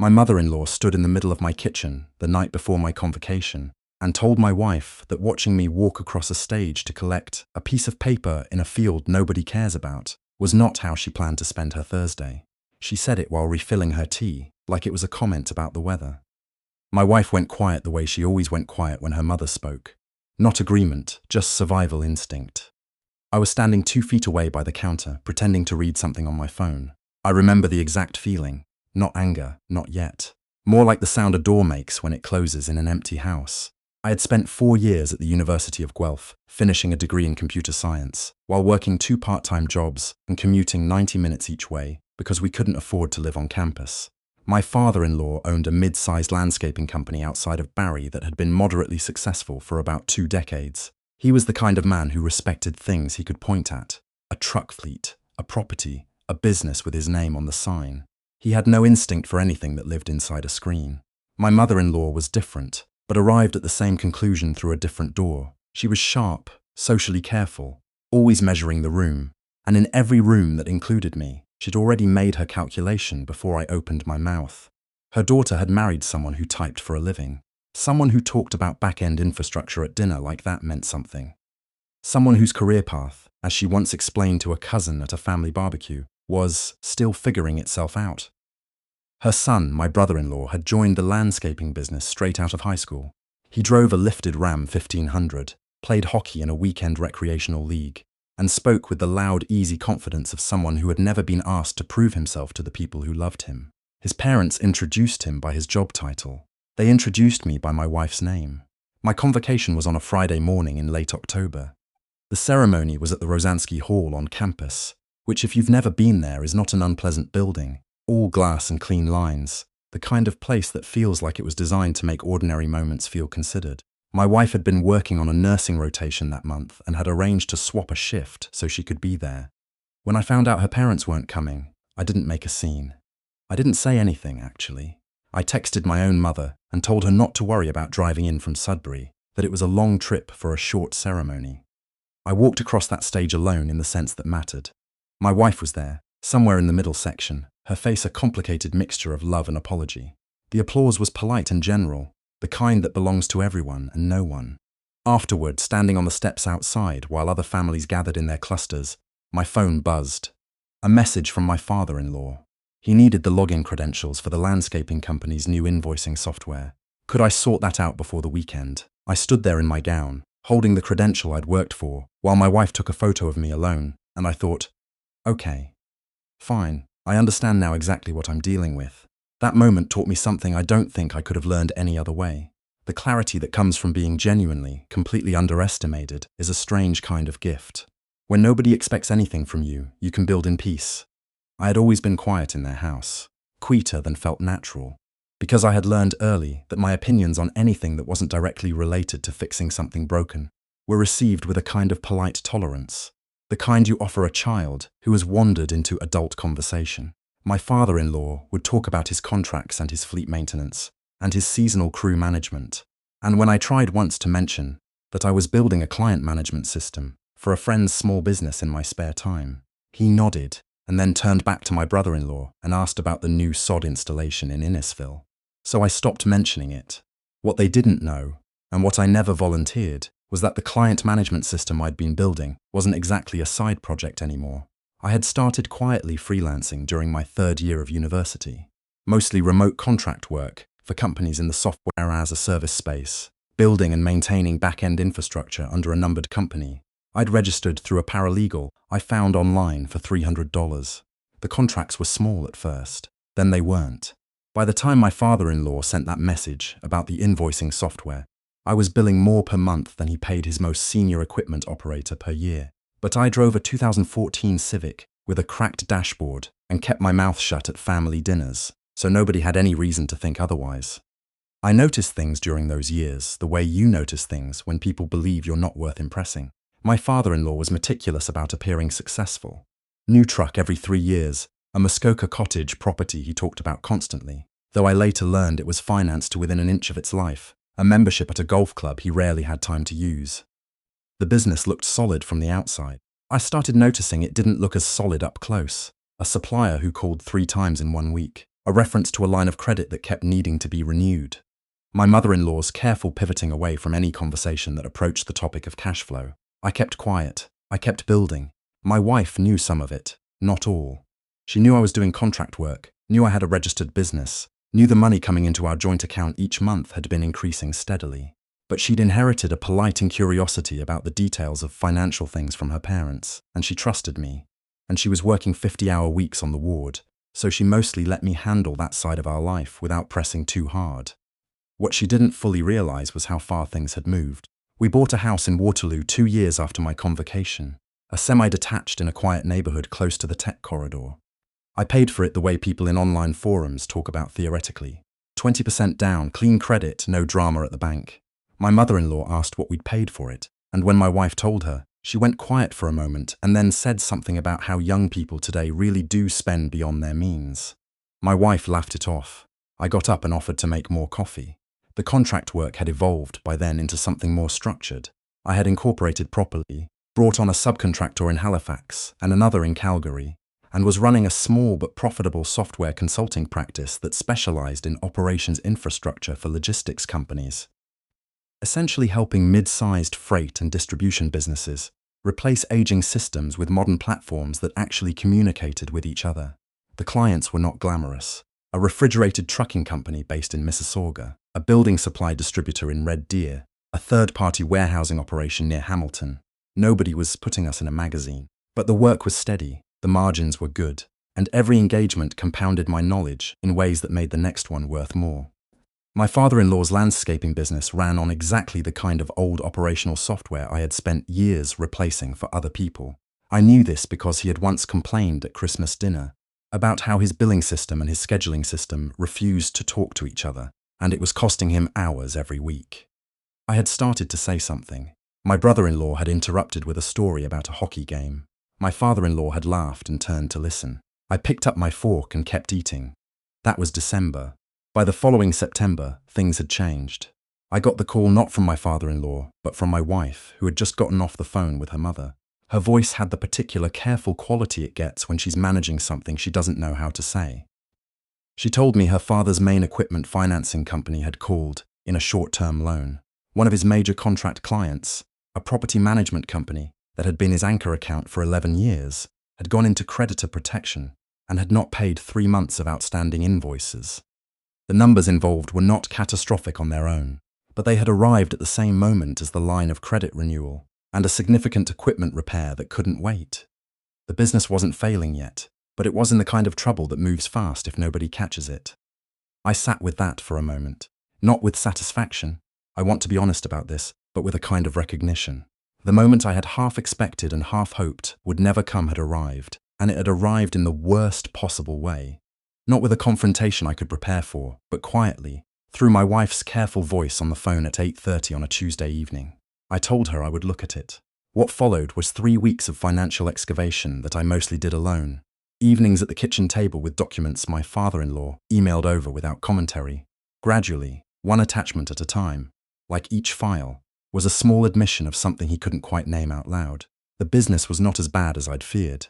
My mother-in-law stood in the middle of my kitchen the night before my convocation and told my wife that watching me walk across a stage to collect a piece of paper in a field nobody cares about was not how she planned to spend her Thursday. She said it while refilling her tea, like it was a comment about the weather. My wife went quiet the way she always went quiet when her mother spoke. Not agreement, just survival instinct. I was standing 2 feet away by the counter, pretending to read something on my phone. I remember the exact feeling. Not anger, not yet. More like the sound a door makes when it closes in an empty house. I had spent 4 years at the University of Guelph, finishing a degree in computer science, while working 2 part-time jobs and commuting 90 minutes each way because we couldn't afford to live on campus. My father-in-law owned a mid-sized landscaping company outside of Barry that had been moderately successful for about 2 decades. He was the kind of man who respected things he could point at: a truck fleet, a property, a business with his name on the sign. He had no instinct for anything that lived inside a screen. My mother-in-law was different, but arrived at the same conclusion through a different door. She was sharp, socially careful, always measuring the room, and in every room that included me, she'd already made her calculation before I opened my mouth. Her daughter had married someone who typed for a living, someone who talked about back-end infrastructure at dinner like that meant something. Someone whose career path, as she once explained to a cousin at a family barbecue, was still figuring itself out. Her son, my brother-in-law, had joined the landscaping business straight out of high school. He drove a lifted Ram 1500, played hockey in a weekend recreational league, and spoke with the loud, easy confidence of someone who had never been asked to prove himself to the people who loved him. His parents introduced him by his job title. They introduced me by my wife's name. My convocation was on a Friday morning in late October. The ceremony was at the Rosansky Hall on campus, which, if you've never been there, is not an unpleasant building. All glass and clean lines, the kind of place that feels like it was designed to make ordinary moments feel considered. My wife had been working on a nursing rotation that month and had arranged to swap a shift so she could be there. When I found out her parents weren't coming, I didn't make a scene. I didn't say anything, actually. I texted my own mother and told her not to worry about driving in from Sudbury, that it was a long trip for a short ceremony. I walked across that stage alone in the sense that mattered. My wife was there, somewhere in the middle section, her face a complicated mixture of love and apology. The applause was polite and general, the kind that belongs to everyone and no one. Afterward, standing on the steps outside while other families gathered in their clusters, my phone buzzed. A message from my father-in-law. He needed the login credentials for the landscaping company's new invoicing software. Could I sort that out before the weekend? I stood there in my gown, holding the credential I'd worked for, while my wife took a photo of me alone, and I thought, okay, fine, I understand now exactly what I'm dealing with. That moment taught me something I don't think I could have learned any other way. The clarity that comes from being genuinely, completely underestimated is a strange kind of gift. When nobody expects anything from you, you can build in peace. I had always been quiet in their house, quieter than felt natural, because I had learned early that my opinions on anything that wasn't directly related to fixing something broken were received with a kind of polite tolerance, the kind you offer a child who has wandered into adult conversation. My father-in-law would talk about his contracts and his fleet maintenance and his seasonal crew management, and when I tried once to mention that I was building a client management system for a friend's small business in my spare time, he nodded and then turned back to my brother-in-law and asked about the new sod installation in Innisfil. So I stopped mentioning it. What they didn't know, and what I never volunteered, was that the client management system I'd been building wasn't exactly a side project anymore. I had started quietly freelancing during my 3rd year of university, mostly remote contract work for companies in the software as a service space, building and maintaining back-end infrastructure under a numbered company. I'd registered through a paralegal I found online for $300. The contracts were small at first, then they weren't. By the time my father-in-law sent that message about the invoicing software, I was billing more per month than he paid his most senior equipment operator per year. But I drove a 2014 Civic with a cracked dashboard and kept my mouth shut at family dinners, so nobody had any reason to think otherwise. I noticed things during those years, the way you notice things when people believe you're not worth impressing. My father-in-law was meticulous about appearing successful. New truck every 3 years, a Muskoka cottage property he talked about constantly, though I later learned it was financed to within an inch of its life, a membership at a golf club he rarely had time to use. The business looked solid from the outside. I started noticing it didn't look as solid up close. A supplier who called 3 times in 1 week. A a reference to a line of credit that kept needing to be renewed. My mother-in-law's careful pivoting away from any conversation that approached the topic of cash flow. I kept quiet. I kept building. My wife knew some of it, not all. She knew I was doing contract work, knew I had a registered business, knew the money coming into our joint account each month had been increasing steadily. But she'd inherited a polite curiosity about the details of financial things from her parents, and she trusted me. And she was working 50-hour weeks on the ward, so she mostly let me handle that side of our life without pressing too hard. What she didn't fully realize was how far things had moved. We bought a house in Waterloo 2 years after my convocation, a semi-detached in a quiet neighborhood close to the tech corridor. I paid for it the way people in online forums talk about theoretically. 20% down, clean credit, no drama at the bank. My mother-in-law asked what we'd paid for it, and when my wife told her, she went quiet for a moment and then said something about how young people today really do spend beyond their means. My wife laughed it off. I got up and offered to make more coffee. The contract work had evolved by then into something more structured. I had incorporated properly, brought on a subcontractor in Halifax and another in Calgary, and was running a small but profitable software consulting practice that specialized in operations infrastructure for logistics companies, essentially helping mid-sized freight and distribution businesses replace aging systems with modern platforms that actually communicated with each other. The clients were not glamorous. A refrigerated trucking company based in Mississauga, a building supply distributor in Red Deer, a third-party warehousing operation near Hamilton. Nobody was putting us in a magazine. But the work was steady, the margins were good, and every engagement compounded my knowledge in ways that made the next one worth more. My father-in-law's landscaping business ran on exactly the kind of old operational software I had spent years replacing for other people. I knew this because he had once complained at Christmas dinner about how his billing system and his scheduling system refused to talk to each other, and it was costing him hours every week. I had started to say something. My brother-in-law had interrupted with a story about a hockey game. My father-in-law had laughed and turned to listen. I picked up my fork and kept eating. That was December. By the following September, things had changed. I got the call not from my father-in-law, but from my wife, who had just gotten off the phone with her mother. Her voice had the particular careful quality it gets when she's managing something she doesn't know how to say. She told me her father's main equipment financing company had called in a short-term loan. One of his major contract clients, a property management company that had been his anchor account for 11 years, had gone into creditor protection and had not paid 3 months of outstanding invoices. The numbers involved were not catastrophic on their own, but they had arrived at the same moment as the line of credit renewal and a significant equipment repair that couldn't wait. The business wasn't failing yet, but it was in the kind of trouble that moves fast if nobody catches it. I sat with that for a moment, not with satisfaction, I want to be honest about this, but with a kind of recognition. The moment I had half expected and half hoped would never come had arrived, and it had arrived in the worst possible way. Not with a confrontation I could prepare for, but quietly, through my wife's careful voice on the phone at 8:30 on a Tuesday evening. I told her I would look at it. What followed was 3 weeks of financial excavation that I mostly did alone. Evenings at the kitchen table with documents my father-in-law emailed over without commentary. Gradually, one attachment at a time, like each file, was a small admission of something he couldn't quite name out loud. The business was not as bad as I'd feared.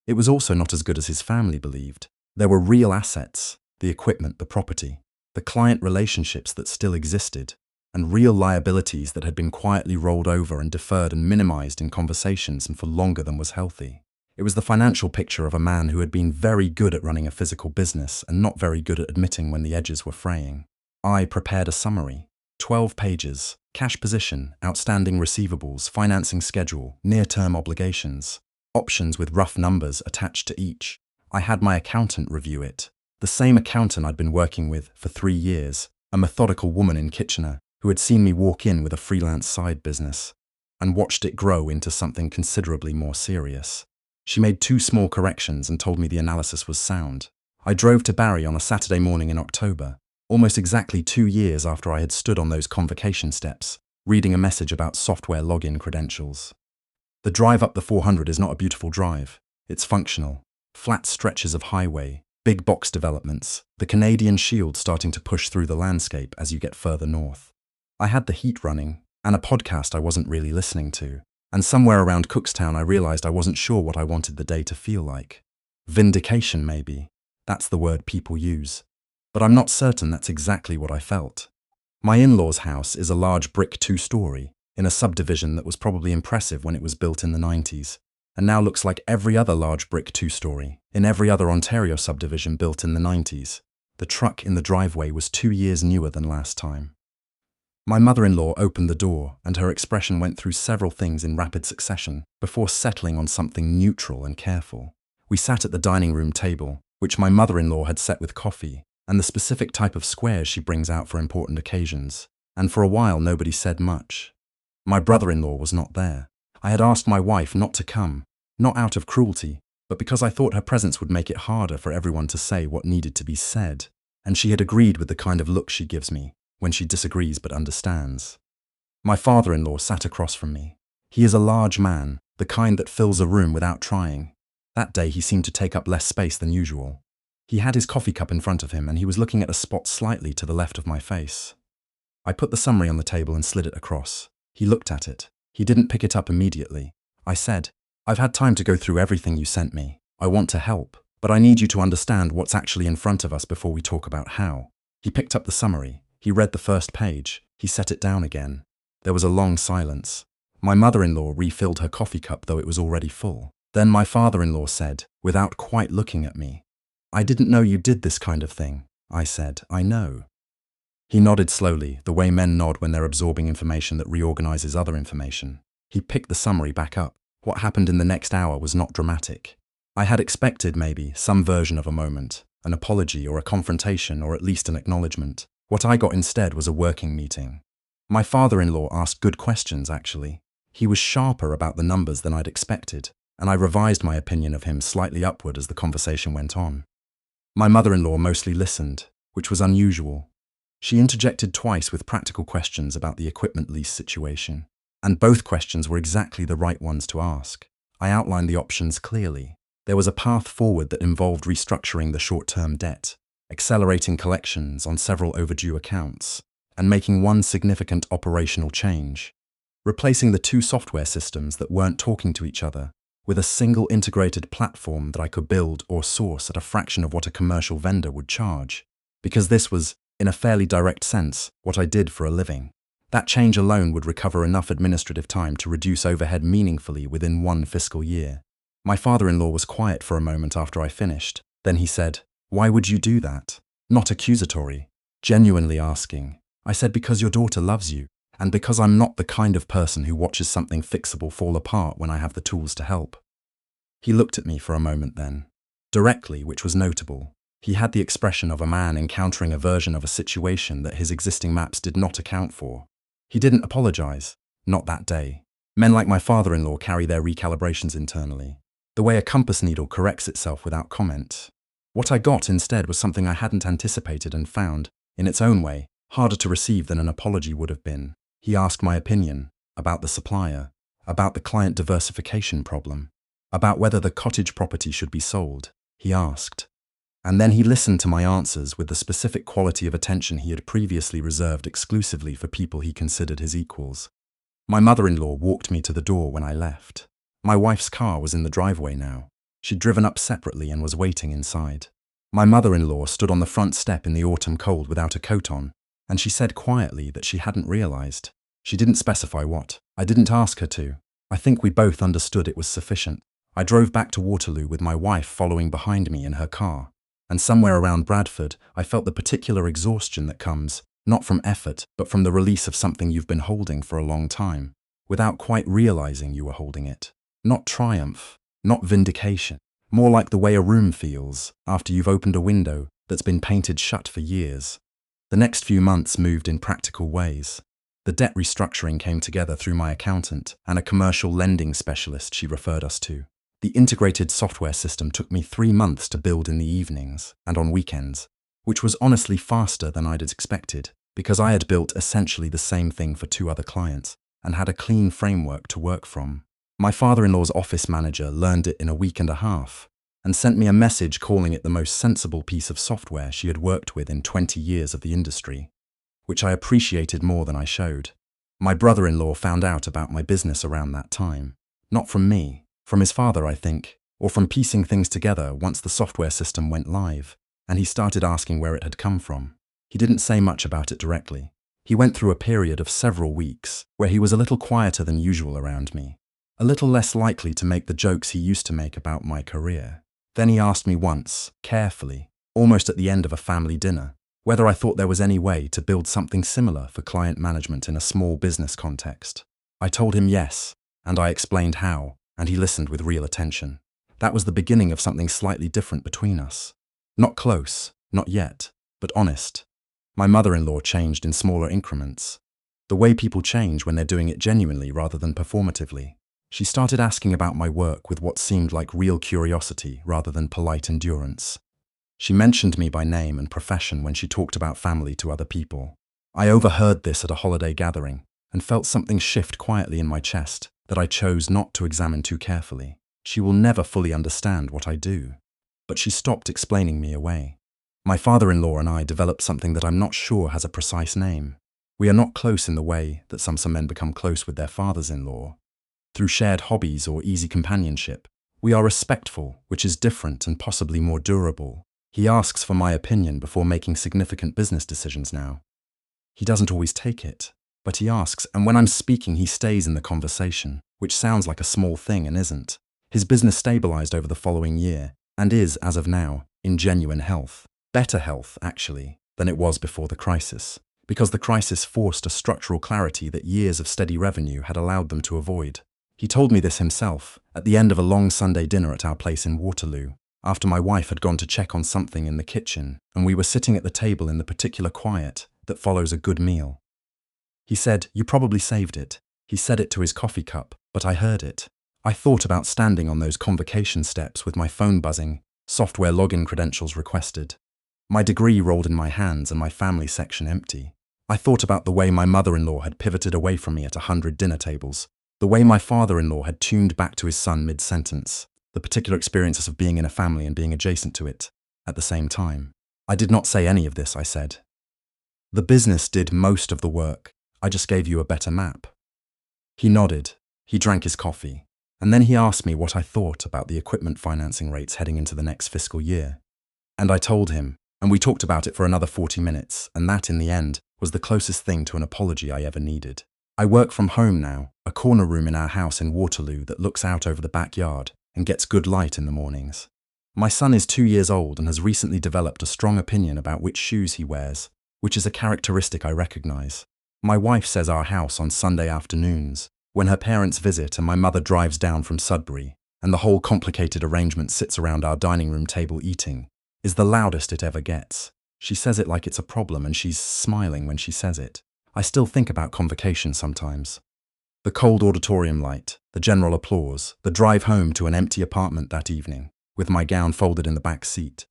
It was also not as good as his family believed. There were real assets, the equipment, the property, the client relationships that still existed, and real liabilities that had been quietly rolled over and deferred and minimized in conversations and for longer than was healthy. It was the financial picture of a man who had been very good at running a physical business and not very good at admitting when the edges were fraying. I prepared a summary. 12 pages, cash position, outstanding receivables, financing schedule, near-term obligations, options with rough numbers attached to each. I had my accountant review it. The same accountant I'd been working with for 3 years, a methodical woman in Kitchener, who had seen me walk in with a freelance side business and watched it grow into something considerably more serious. She made 2 small corrections and told me the analysis was sound. I drove to Barrie on a Saturday morning in October, almost exactly 2 years after I had stood on those convocation steps, reading a message about software login credentials. The drive up the 400 is not a beautiful drive. It's functional. Flat stretches of highway, big box developments, the Canadian Shield starting to push through the landscape as you get further north. I had the heat running, and a podcast I wasn't really listening to, and somewhere around Cookstown I realized I wasn't sure what I wanted the day to feel like. Vindication, maybe. That's the word people use. but I'm not certain that's exactly what I felt. My in-laws' house is a large brick two-story in a subdivision that was probably impressive when it was built in the 90s, and now looks like every other large brick two-story in every other Ontario subdivision built in the 90s. The truck in the driveway was 2 years newer than last time. My mother-in-law opened the door, and her expression went through several things in rapid succession before settling on something neutral and careful. We sat at the dining room table, which my mother-in-law had set with coffee and the specific type of squares she brings out for important occasions, and for a while nobody said much. My brother-in-law was not there. I had asked my wife not to come, not out of cruelty, but because I thought her presence would make it harder for everyone to say what needed to be said, and she had agreed with the kind of look she gives me when she disagrees but understands. My father-in-law sat across from me. He is a large man, the kind that fills a room without trying. That day he seemed to take up less space than usual. He had his coffee cup in front of him and he was looking at a spot slightly to the left of my face. I put the summary on the table and slid it across. He looked at it. He didn't pick it up immediately. I said, "I've had time to go through everything you sent me. I want to help, but I need you to understand what's actually in front of us before we talk about how." He picked up the summary. He read the first page. He set it down again. There was a long silence. My mother-in-law refilled her coffee cup, though it was already full. Then my father-in-law said, without quite looking at me, "I didn't know you did this kind of thing." I said, "I know." He nodded slowly, the way men nod when they're absorbing information that reorganizes other information. He picked the summary back up. What happened in the next hour was not dramatic. I had expected maybe some version of a moment, an apology or a confrontation or at least an acknowledgement. What I got instead was a working meeting. My father-in-law asked good questions, actually. He was sharper about the numbers than I'd expected, and I revised my opinion of him slightly upward as the conversation went on. My mother-in-law mostly listened, which was unusual. She interjected twice with practical questions about the equipment lease situation, and both questions were exactly the right ones to ask. I outlined the options clearly. There was a path forward that involved restructuring the short-term debt, accelerating collections on several overdue accounts, and making one significant operational change, replacing the two software systems that weren't talking to each other with a single integrated platform that I could build or source at a fraction of what a commercial vendor would charge, because this was, in a fairly direct sense, what I did for a living. That change alone would recover enough administrative time to reduce overhead meaningfully within 1 fiscal year. My father-in-law was quiet for a moment after I finished. Then he said, "Why would you do that?" Not accusatory, genuinely asking. I said, "Because your daughter loves you, and because I'm not the kind of person who watches something fixable fall apart when I have the tools to help." He looked at me for a moment then, directly, which was notable. He had the expression of a man encountering a version of a situation that his existing maps did not account for. He didn't apologize, not that day. Men like my father-in-law carry their recalibrations internally, the way a compass needle corrects itself without comment. What I got instead was something I hadn't anticipated and found, in its own way, harder to receive than an apology would have been. He asked my opinion about the supplier, about the client diversification problem, about whether the cottage property should be sold. He asked. And then he listened to my answers with the specific quality of attention he had previously reserved exclusively for people he considered his equals. My mother-in-law walked me to the door when I left. My wife's car was in the driveway now. She'd driven up separately and was waiting inside. My mother-in-law stood on the front step in the autumn cold without a coat on, and she said quietly that she hadn't realized. She didn't specify what. I didn't ask her to. I think we both understood it was sufficient. I drove back to Waterloo with my wife following behind me in her car. And somewhere around Bradford, I felt the particular exhaustion that comes, not from effort, but from the release of something you've been holding for a long time, without quite realizing you were holding it. Not triumph, not vindication, more like the way a room feels after you've opened a window that's been painted shut for years. The next few months moved in practical ways. The debt restructuring came together through my accountant and a commercial lending specialist she referred us to. The integrated software system took me 3 months to build in the evenings and on weekends, which was honestly faster than I'd expected, because I had built essentially the same thing for 2 other clients and had a clean framework to work from. My father-in-law's office manager learned it in a week and a half and sent me a message calling it the most sensible piece of software she had worked with in 20 years of the industry, which I appreciated more than I showed. My brother-in-law found out about my business around that time, not from me, from his father, I think, or from piecing things together once the software system went live. and he started asking where it had come from. He didn't say much about it directly. He went through a period of several weeks where he was a little quieter than usual around me, a little less likely to make the jokes he used to make about my career. Then he asked me once, carefully, almost at the end of a family dinner, whether I thought there was any way to build something similar for client management in a small business context. I told him yes, and I explained how, and he listened with real attention. That was the beginning of something slightly different between us. Not close, not yet, but honest. My mother-in-law changed in smaller increments. The way people change when they're doing it genuinely rather than performatively. She started asking about my work with what seemed like real curiosity rather than polite endurance. She mentioned me by name and profession when she talked about family to other people. I overheard this at a holiday gathering and felt something shift quietly in my chest that I chose not to examine too carefully. She will never fully understand what I do. But she stopped explaining me away. My father-in-law and I developed something that I'm not sure has a precise name. We are not close in the way that some men become close with their fathers-in-law. Through shared hobbies or easy companionship, we are respectful, which is different and possibly more durable. He asks for my opinion before making significant business decisions now. He doesn't always take it, but he asks, and when I'm speaking, he stays in the conversation, which sounds like a small thing and isn't. His business stabilized over the following year, and is, as of now, in genuine health. Better health, actually, than it was before the crisis, because the crisis forced a structural clarity that years of steady revenue had allowed them to avoid. He told me this himself, at the end of a long Sunday dinner at our place in Waterloo, after my wife had gone to check on something in the kitchen, and we were sitting at the table in the particular quiet that follows a good meal. He said, "You probably saved it." He said it to his coffee cup, but I heard it. I thought about standing on those convocation steps with my phone buzzing, software login credentials requested. My degree rolled in my hands and my family section empty. I thought about the way my mother-in-law had pivoted away from me at 100 dinner tables, the way my father-in-law had tuned back to his son mid-sentence, the particular experiences of being in a family and being adjacent to it at the same time. I did not say any of this, I said. The business did most of the work. I just gave you a better map. He nodded. He drank his coffee. And then he asked me what I thought about the equipment financing rates heading into the next fiscal year. And I told him, and we talked about it for another 40 minutes, and that, in the end, was the closest thing to an apology I ever needed. I work from home now, a corner room in our house in Waterloo that looks out over the backyard and gets good light in the mornings. My son is 2 years old and has recently developed a strong opinion about which shoes he wears, which is a characteristic I recognize. My wife says our house on Sunday afternoons, when her parents visit and my mother drives down from Sudbury, and the whole complicated arrangement sits around our dining room table eating, is the loudest it ever gets. She says it like it's a problem and she's smiling when she says it. I still think about Convocation sometimes. The cold auditorium light, the general applause, the drive home to an empty apartment that evening, with my gown folded in the back seat.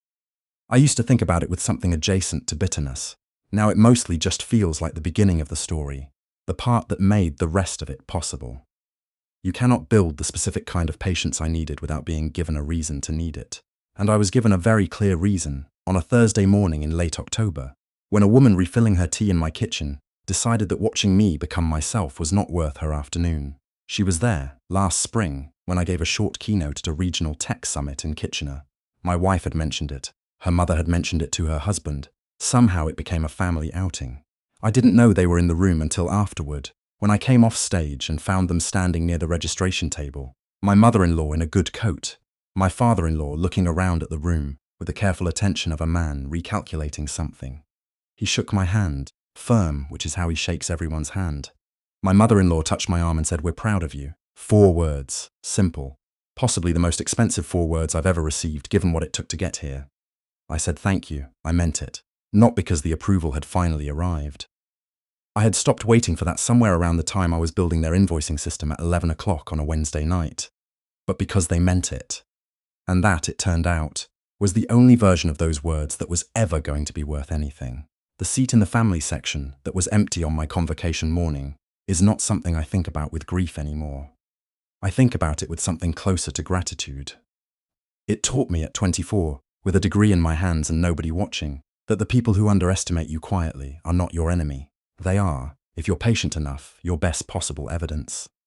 I used to think about it with something adjacent to bitterness. Now it mostly just feels like the beginning of the story, the part that made the rest of it possible. You cannot build the specific kind of patience I needed without being given a reason to need it. And I was given a very clear reason on a Thursday morning in late October, when a woman refilling her tea in my kitchen decided that watching me become myself was not worth her afternoon. She was there last spring when I gave a short keynote at a regional tech summit in Kitchener. My wife had mentioned it. Her mother had mentioned it to her husband. Somehow it became a family outing. I didn't know they were in the room until afterward, when I came off stage and found them standing near the registration table. My mother-in-law in a good coat, my father-in-law looking around at the room with the careful attention of a man recalculating something. He shook my hand, firm, which is how he shakes everyone's hand. My mother-in-law touched my arm and said, "We're proud of you." 4 words, simple, possibly the most expensive 4 words I've ever received given what it took to get here. I said thank you, I meant it, not because the approval had finally arrived. I had stopped waiting for that somewhere around the time I was building their invoicing system at 11 o'clock on a Wednesday night, but because they meant it. And that, it turned out, was the only version of those words that was ever going to be worth anything. The seat in the family section that was empty on my convocation morning is not something I think about with grief anymore. I think about it with something closer to gratitude. It taught me at 24, with a degree in my hands and nobody watching, that the people who underestimate you quietly are not your enemy. They are, if you're patient enough, your best possible evidence.